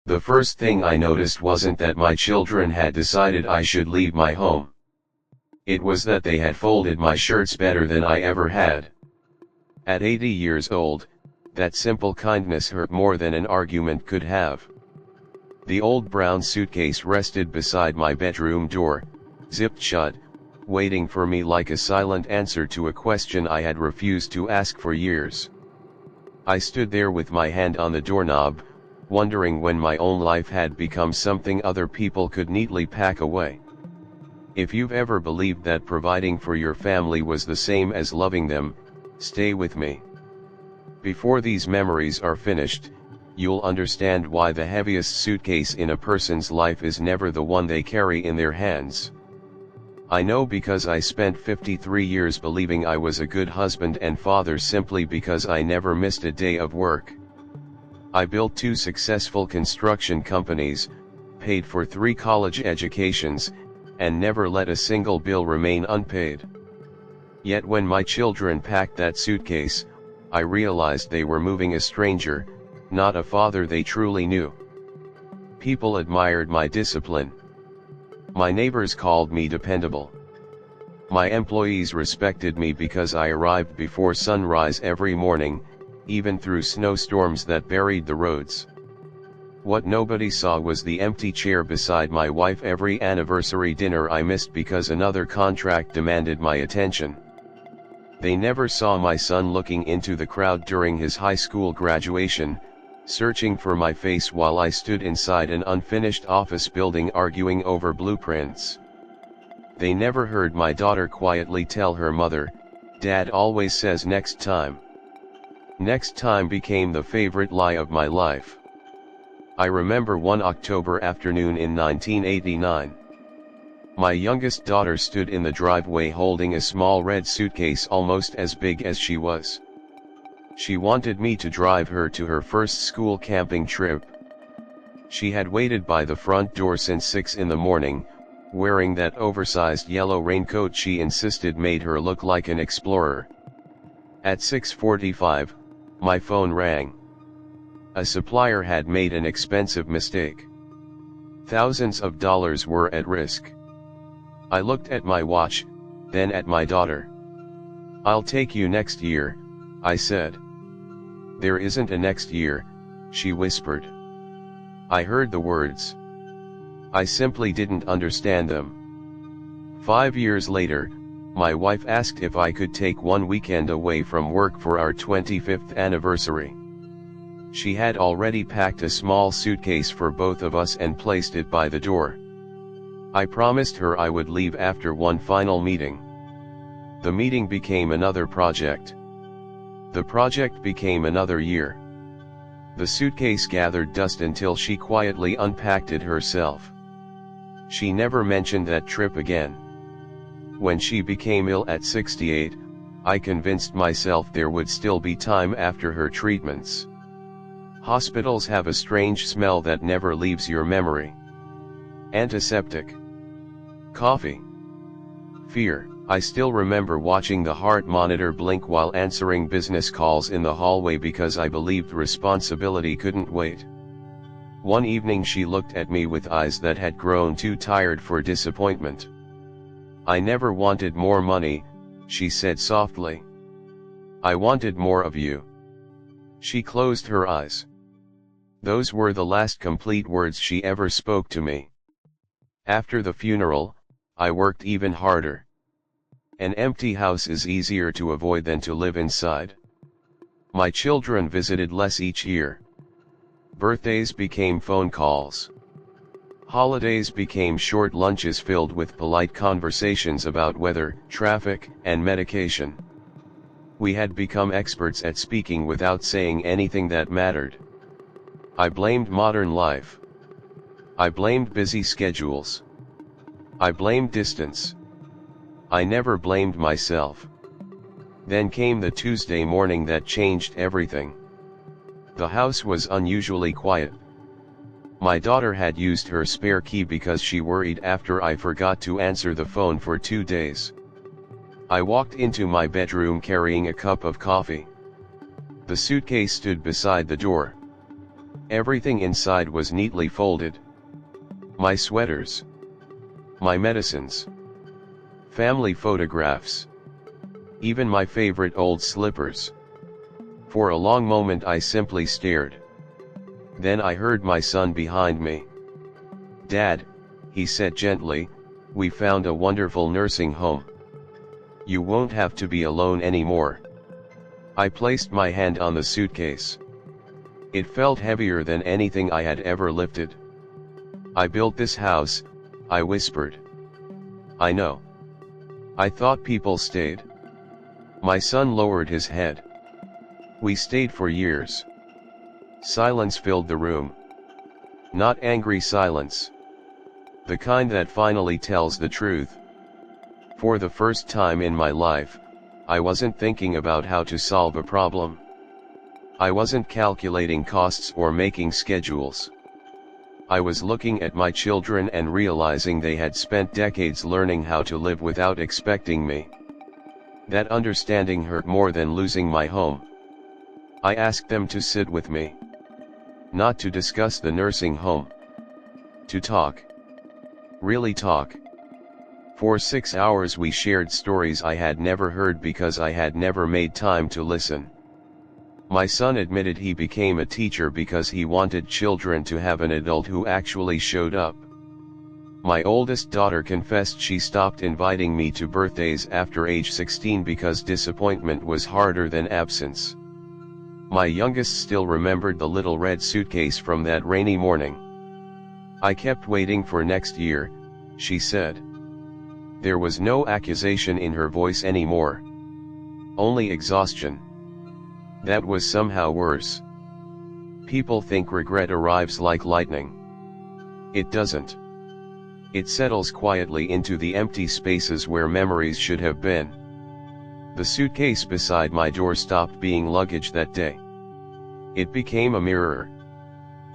The first thing I noticed wasn't that my children had decided I should leave my home. It was that they had folded my shirts better than I ever had. At 80 years old, that simple kindness hurt more than an argument could have. The old brown suitcase rested beside my bedroom door, zipped shut, waiting for me like a silent answer to a question I had refused to ask for years. I stood there with my hand on the doorknob, wondering when my own life had become something other people could neatly pack away. If you've ever believed that providing for your family was the same as loving them, stay with me. Before these memories are finished, you'll understand why the heaviest suitcase in a person's life is never the one they carry in their hands. I know because I spent 53 years believing I was a good husband and father simply because I never missed a day of work. I built 2 successful construction companies, paid for 3 college educations, and never let a single bill remain unpaid. Yet when my children packed that suitcase, I realized they were moving a stranger, not a father they truly knew. People admired my discipline. My neighbors called me dependable. My employees respected me because I arrived before sunrise every morning, even through snowstorms that buried the roads. What nobody saw was the empty chair beside my wife every anniversary dinner I missed because another contract demanded my attention. They never saw my son looking into the crowd during his high school graduation, searching for my face while I stood inside an unfinished office building arguing over blueprints. They never heard my daughter quietly tell her mother, "Dad always says next time." Next time became the favorite lie of my life. I remember one October afternoon in 1989. My youngest daughter stood in the driveway holding a small red suitcase almost as big as she was. She wanted me to drive her to her first school camping trip. She had waited by the front door since 6 in the morning, wearing that oversized yellow raincoat she insisted made her look like an explorer. At 6:45, my phone rang. A supplier had made an expensive mistake. Thousands of dollars were at risk. I looked at my watch, then at my daughter. "I'll take you next year," I said. "There isn't a next year," she whispered. I heard the words. I simply didn't understand them. 5 years later, my wife asked if I could take one weekend away from work for our 25th anniversary. She had already packed a small suitcase for both of us and placed it by the door. I promised her I would leave after one final meeting. The meeting became another project. The project became another year. The suitcase gathered dust until she quietly unpacked it herself. She never mentioned that trip again. When she became ill at 68, I convinced myself there would still be time after her treatments. Hospitals have a strange smell that never leaves your memory. Antiseptic. Coffee. Fear. I still remember watching the heart monitor blink while answering business calls in the hallway because I believed responsibility couldn't wait. One evening she looked at me with eyes that had grown too tired for disappointment. "I never wanted more money," she said softly. "I wanted more of you." She closed her eyes. Those were the last complete words she ever spoke to me. After the funeral, I worked even harder. An empty house is easier to avoid than to live inside. My children visited less each year. Birthdays became phone calls. Holidays became short lunches filled with polite conversations about weather, traffic, and medication. We had become experts at speaking without saying anything that mattered. I blamed modern life. I blamed busy schedules. I blamed distance. I never blamed myself. Then came the Tuesday morning that changed everything. The house was unusually quiet. My daughter had used her spare key because she worried after I forgot to answer the phone for 2 days. I walked into my bedroom carrying a cup of coffee. The suitcase stood beside the door. Everything inside was neatly folded. My sweaters. My medicines. Family photographs. Even my favorite old slippers. For a long moment I simply stared. Then I heard my son behind me. "Dad," he said gently, "we found a wonderful nursing home. You won't have to be alone anymore." I placed my hand on the suitcase. It felt heavier than anything I had ever lifted. "I built this house," I whispered. "I know. I thought people stayed." My son lowered his head. "We stayed for years." Silence filled the room. Not angry silence. The kind that finally tells the truth. For the first time in my life, I wasn't thinking about how to solve a problem. I wasn't calculating costs or making schedules. I was looking at my children and realizing they had spent decades learning how to live without expecting me. That understanding hurt more than losing my home. I asked them to sit with me. Not to discuss the nursing home. To talk. Really talk. For 6 hours we shared stories I had never heard because I had never made time to listen. My son admitted he became a teacher because he wanted children to have an adult who actually showed up. My oldest daughter confessed she stopped inviting me to birthdays after age 16 because disappointment was harder than absence. My youngest still remembered the little red suitcase from that rainy morning. "I kept waiting for next year," she said. There was no accusation in her voice anymore. Only exhaustion. That was somehow worse. People think regret arrives like lightning. It doesn't. It settles quietly into the empty spaces where memories should have been. The suitcase beside my door stopped being luggage that day. It became a mirror.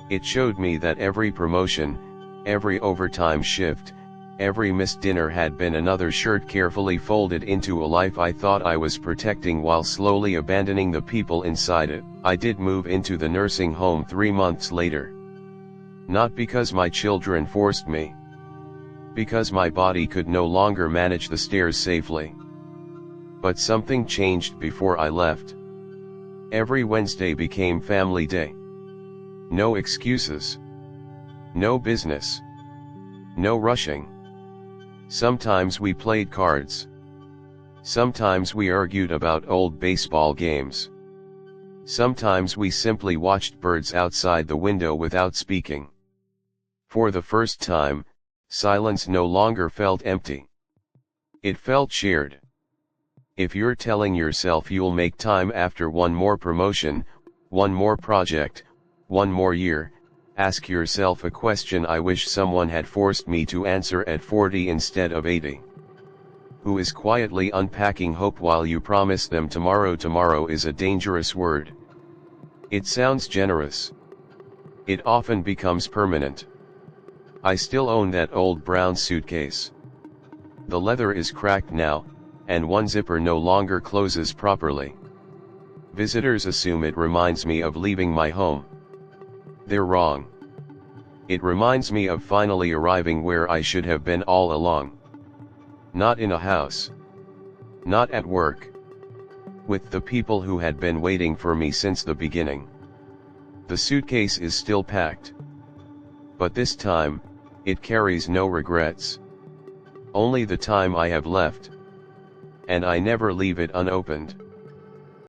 It showed me that every promotion, every overtime shift, every missed dinner had been another shirt carefully folded into a life I thought I was protecting while slowly abandoning the people inside it. I did move into the nursing home 3 months later. Not because my children forced me. Because my body could no longer manage the stairs safely. But something changed before I left. Every Wednesday became family day. No excuses. No business. No rushing. Sometimes we played cards. Sometimes we argued about old baseball games. Sometimes we simply watched birds outside the window without speaking. For the first time, silence no longer felt empty. It felt shared. If you're telling yourself you'll make time after one more promotion, one more project, one more year, ask yourself a question I wish someone had forced me to answer at 40 instead of 80. Who is quietly unpacking hope while you promise them tomorrow? Tomorrow is a dangerous word. It sounds generous. It often becomes permanent. I still own that old brown suitcase. The leather is cracked now, and one zipper no longer closes properly. Visitors assume it reminds me of leaving my home. They're wrong. It reminds me of finally arriving where I should have been all along. Not in a house. Not at work. With the people who had been waiting for me since the beginning. The suitcase is still packed. But this time, it carries no regrets. Only the time I have left. And I never leave it unopened.